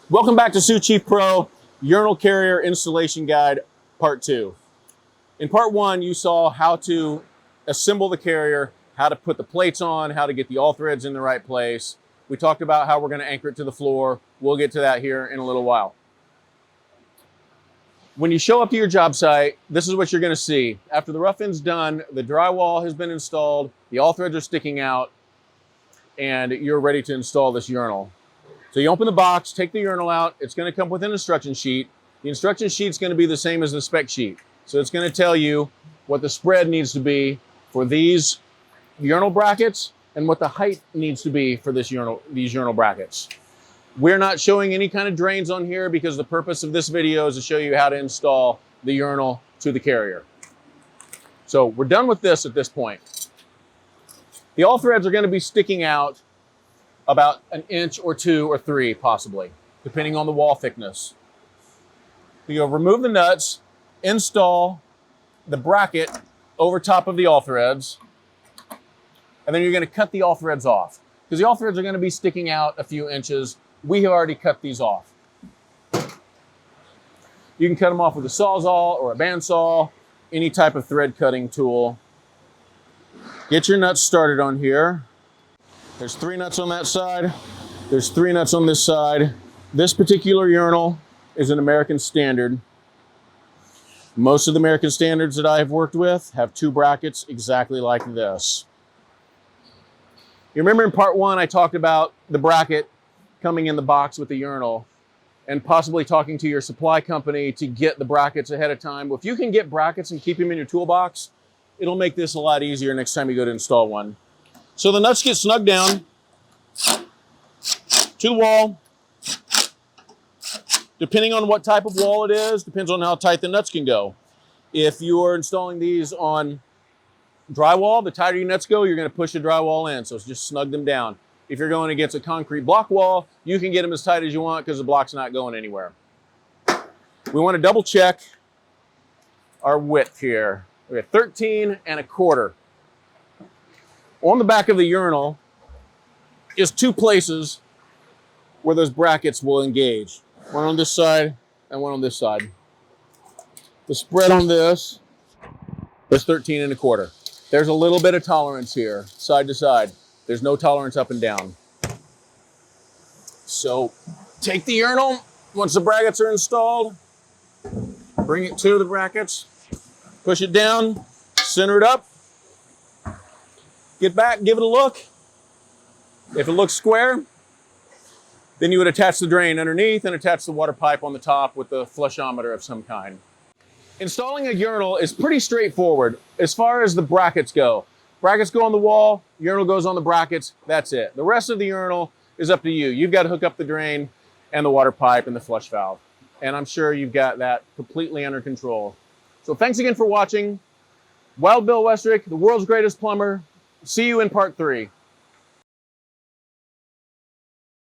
Welcome back to Sioux Chief Pro Urinal Carrier Installation Guide Part 2. In Part 1, you saw how to assemble the carrier, how to put the plates on, how to get the all threads in the right place. We talked about how we're going to anchor it to the floor. We'll get to that here in a little while. When you show up to your job site, this is what you're going to see. After the rough end's done, the drywall has been installed, the all threads are sticking out, and you're ready to install this urinal. So you open the box, take the urinal out. It's going to come with an instruction sheet. The instruction sheet is going to be the same as the spec sheet. So it's going to tell you what the spread needs to be for these urinal brackets and what the height needs to be for these urinal brackets. We're not showing any kind of drains on here because the purpose of this video is to show you how to install the urinal to the carrier. So we're done with this at this point. The all threads are going to be sticking out about an inch or 2 or 3 possibly, depending on the wall thickness. You'll remove the nuts, install the bracket over top of the all threads, and then you're going to cut the all threads off because the all threads are going to be sticking out a few inches. We have already cut these off. You can cut them off with a Sawzall or a bandsaw, any type of thread cutting tool. Get your nuts started on here. There's 3 nuts on that side. There's 3 nuts on this side. This particular urinal is an American standard. Most of the American standards that I have worked with have 2 brackets exactly like this. You remember in part 1, I talked about the bracket coming in the box with the urinal and possibly talking to your supply company to get the brackets ahead of time. Well, if you can get brackets and keep them in your toolbox, it'll make this a lot easier next time you go to install one. So the nuts get snugged down to the wall. Depending on what type of wall it is, depends on how tight the nuts can go. If you're installing these on drywall, the tighter your nuts go, you're going to push the drywall in. So just snug them down. If you're going against a concrete block wall, you can get them as tight as you want because the block's not going anywhere. We want to double check our width here. We have 13 1/4. On the back of the urinal is 2 places where those brackets will engage. One on this side and one on this side. The spread on this is 13 1/4. There's a little bit of tolerance here, side to side. There's no tolerance up and down. So take the urinal, once the brackets are installed, bring it to the brackets, push it down, center it up, get back, give it a look. If it looks square, then you would attach the drain underneath and attach the water pipe on the top with a flushometer of some kind. Installing a urinal is pretty straightforward as far as the brackets go. Brackets go on the wall, urinal goes on the brackets, that's it. The rest of the urinal is up to you. You've got to hook up the drain and the water pipe and the flush valve. And I'm sure you've got that completely under control. So thanks again for watching. Wild Bill Westrick, the world's greatest plumber. See you in part 3.